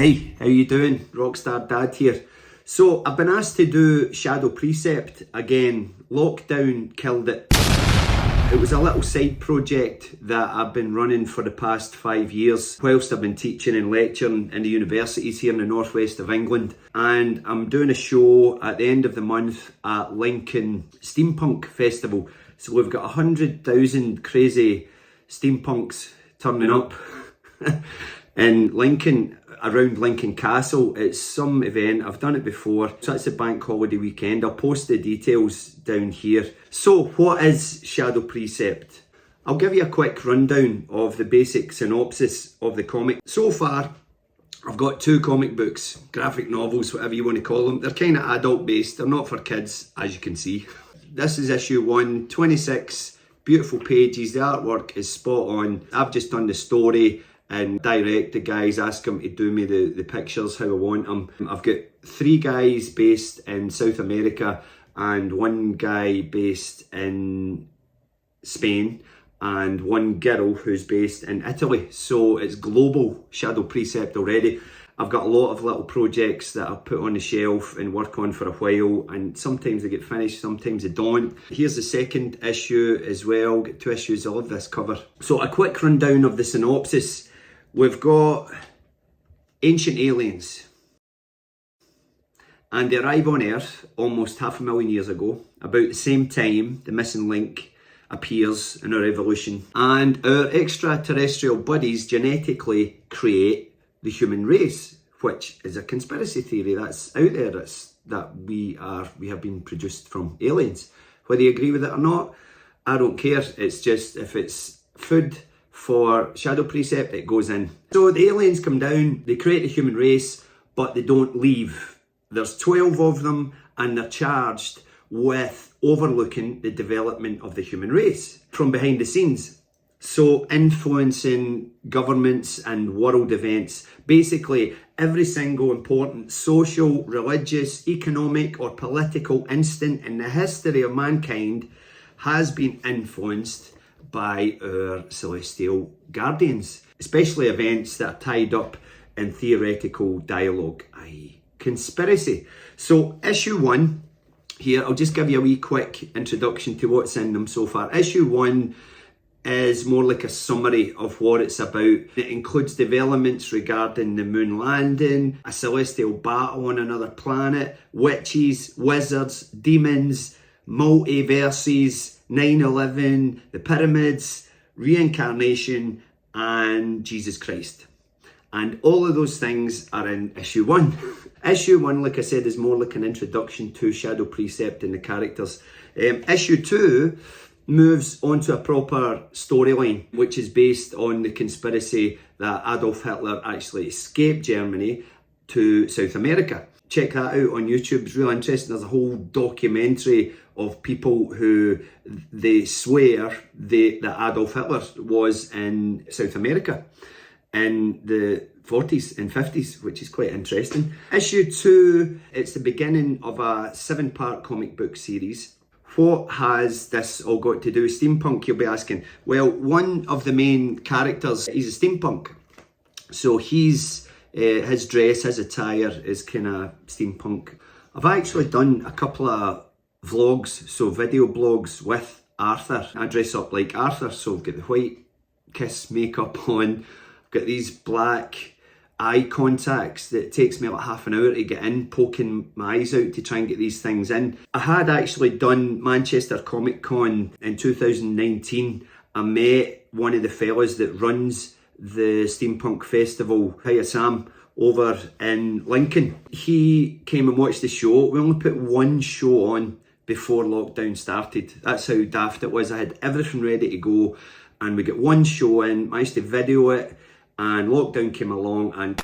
Hey, how you doing? Rockstar Dad here. So I've been asked to do Shadow Precept again. Lockdown killed it. It was a little side project that I've been running for the past 5 years whilst I've been teaching and lecturing in the universities here in the northwest of England. And I'm doing a show at the end of the month at Lincoln STEAMPUNK Festival. So we've got 100,000 crazy steampunks turning up in Lincoln, around Lincoln Castle. It's some event, I've done it before, so it's a bank holiday weekend. I'll post the details down here. So what is Shadow Precept? I'll give you a quick rundown of the basic synopsis of the comic. So far, I've got 2 comic books, graphic novels, whatever you want to call them. They're kind of adult based, they're not for kids, as you can see. This is issue 1, 26 beautiful pages, the artwork is spot on. I've just done the story and direct the guys, ask them to do me the pictures how I want them. I've got 3 guys based in South America and 1 guy based in Spain and 1 girl who's based in Italy. So it's global Shadow Precept already. I've got a lot of little projects that I've put on the shelf and work on for a while, and sometimes they get finished, sometimes they don't. Here's the second issue as well, got 2 issues, I love this cover. So a quick rundown of the synopsis. We've got ancient aliens, and they arrive on Earth almost 500,000 years ago. About the same time, the missing link appears in our evolution, and our extraterrestrial buddies genetically create the human race, which is a conspiracy theory that's out there, that we have been produced from aliens. Whether you agree with it or not, I don't care. It's just, if it's food for Shadow Precept, it goes in. So the aliens come down, they create the human race, but they don't leave. There's 12 of them, and they're charged with overlooking the development of the human race from behind the scenes. So influencing governments and world events. Basically, every single important social, religious, economic or political instant in the history of mankind has been influenced by our celestial guardians, especially events that are tied up in theoretical dialogue, i.e. conspiracy. So issue 1 here, I'll just give you a wee quick introduction to what's in them so far. Issue 1 is more like a summary of what it's about. It includes developments regarding the moon landing, a celestial battle on another planet, witches, wizards, demons, multiverses, 9/11, the pyramids, reincarnation, and Jesus Christ. And all of those things are in issue 1. Issue 1, like I said, is more like an introduction to Shadow Precept and the characters. Issue 2 moves onto a proper storyline, which is based on the conspiracy that Adolf Hitler actually escaped Germany to South America. Check that out on YouTube, it's really interesting. There's a whole documentary of people who they swear that Adolf Hitler was in South America in the 40s and 50s, which is quite interesting. Issue 2, it's the beginning of a 7-part comic book series. What has this all got to do with steampunk, you'll be asking? Well, one of the main characters, he's a steampunk. So his dress, his attire is kind of steampunk. I've actually done a couple of vlogs, so video blogs with Arthur. I dress up like Arthur, so I've got the white kiss makeup on. I've got these black eye contacts that takes me like half an hour to get in, poking my eyes out to try and get these things in. I had actually done Manchester Comic Con in 2019. I met one of the fellas that runs the Steampunk Festival, hiya Sam, over in Lincoln. He came and watched the show. We only put 1 show on before lockdown started. That's how daft it was. I had everything ready to go, and we got 1 show in, managed to video it, and lockdown came along, and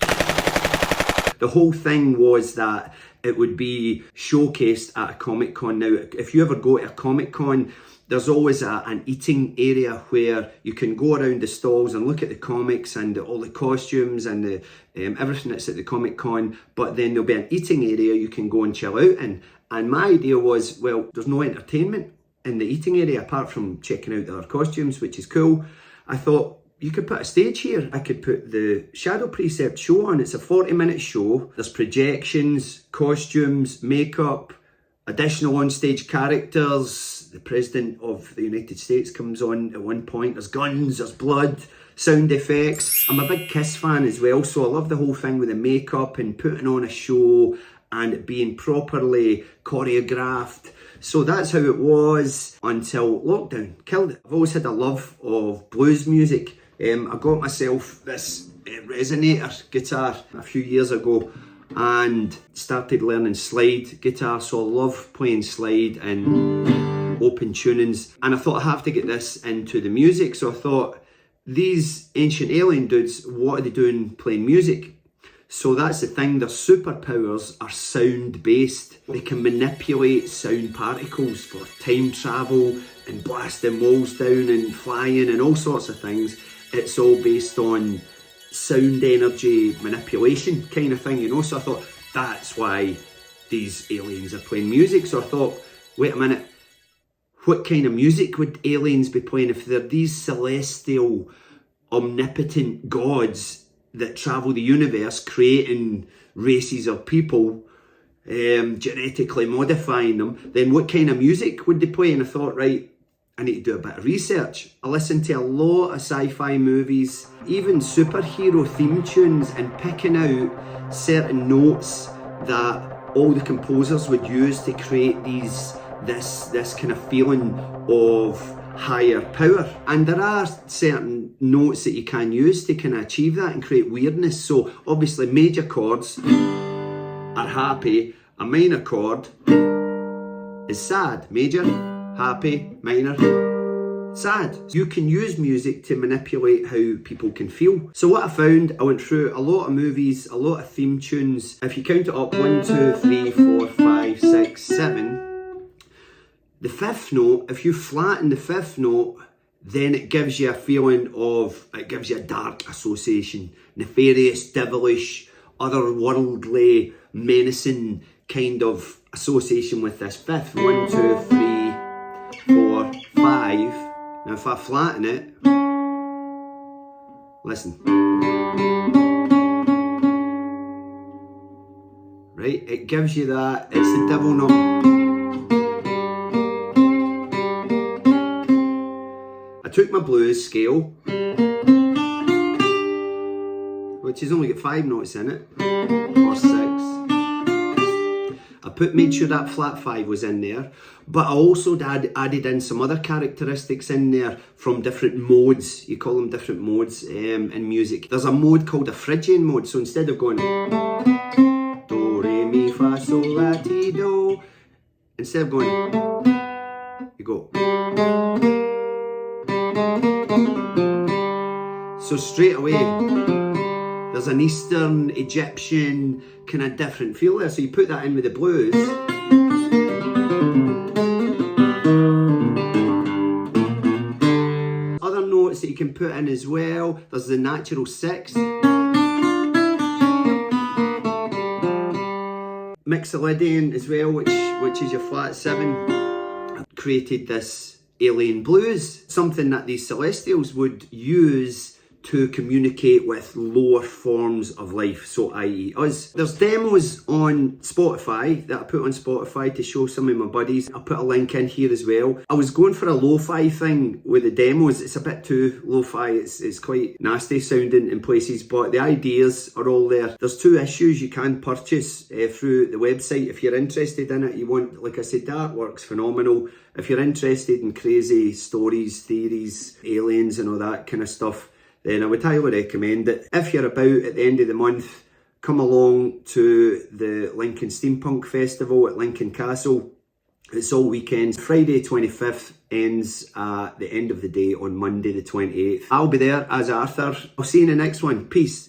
the whole thing was that it would be showcased at a Comic Con. Now, if you ever go to a Comic Con, there's always an eating area where you can go around the stalls and look at the comics and all the costumes and everything that's at the Comic Con, but then there'll be an eating area you can go and chill out in. And my idea was, well, there's no entertainment in the eating area apart from checking out the other costumes, which is cool. I thought, you could put a stage here. I could put the Shadow Precept show on. It's a 40-minute show. There's projections, costumes, makeup, additional on-stage characters. The President of the United States comes on at one point. There's guns, there's blood, sound effects. I'm a big Kiss fan as well, so I love the whole thing with the makeup and putting on a show and it being properly choreographed. So that's how it was until lockdown killed it. I've always had a love of blues music. I got myself this resonator guitar a few years ago and started learning slide guitar, so I love playing slide and open tunings, and I thought I have to get this into the music. So I thought, these ancient alien dudes, what are they doing playing music? So that's the thing, their superpowers are sound based. They can manipulate sound particles for time travel and blasting walls down and flying and all sorts of things. It's all based on sound energy manipulation kind of thing, you know. So I thought, that's why these aliens are playing music. So I thought, wait a minute, what kind of music would aliens be playing if they're these celestial, omnipotent gods that travel the universe, creating races of people, genetically modifying them? Then what kind of music would they play? And I thought, right, I need to do a bit of research. I listened to a lot of sci-fi movies, even superhero theme tunes, and picking out certain notes that all the composers would use to create this kind of feeling of higher power. And there are certain notes that you can use to kind of achieve that and create weirdness. So obviously major chords are happy, a minor chord is sad. Major, happy, minor, sad. You can use music to manipulate how people can feel. So what I found, I went through a lot of movies, a lot of theme tunes. If you count it up, 1, 2, 3, 4, 5, 6, 7, the fifth note, if you flatten the fifth note, then it gives you a feeling of, it gives you a dark association, nefarious, devilish, otherworldly, menacing kind of association with this fifth. 1, 2, 3, 4, 5. Now if I flatten it, listen. Right, it gives you that, it's the devil note. I took my blues scale, which has only got 5 notes in it, or 6. I made sure that flat 5 was in there, but I also added in some other characteristics in there from different modes. You call them different modes in music. There's a mode called a Phrygian mode, so instead of going do, re, mi, fa, sol, la, ti, do, instead of going, you go. So straight away, there's an Eastern, Egyptian, kind of different feel there. So you put that in with the blues. Other notes that you can put in as well, there's the natural 6. Mixolydian as well, which is your flat 7. Created this alien blues, something that these celestials would use to communicate with lower forms of life, so i.e. us. There's demos on Spotify that I put on Spotify to show some of my buddies. I'll put a link in here as well. I was going for a lo-fi thing with the demos. It's a bit too lo-fi, it's quite nasty sounding in places, but the ideas are all there. There's 2 issues you can purchase through the website if you're interested in it. You want, like I said, the artwork's phenomenal. If you're interested in crazy stories, theories, aliens and all that kind of stuff, then I would highly recommend it. If you're about at the end of the month, come along to the Lincoln Steampunk Festival at Lincoln Castle. It's all weekends. Friday 25th ends at the end of the day on Monday the 28th. I'll be there as Arthur. I'll see you in the next one. Peace.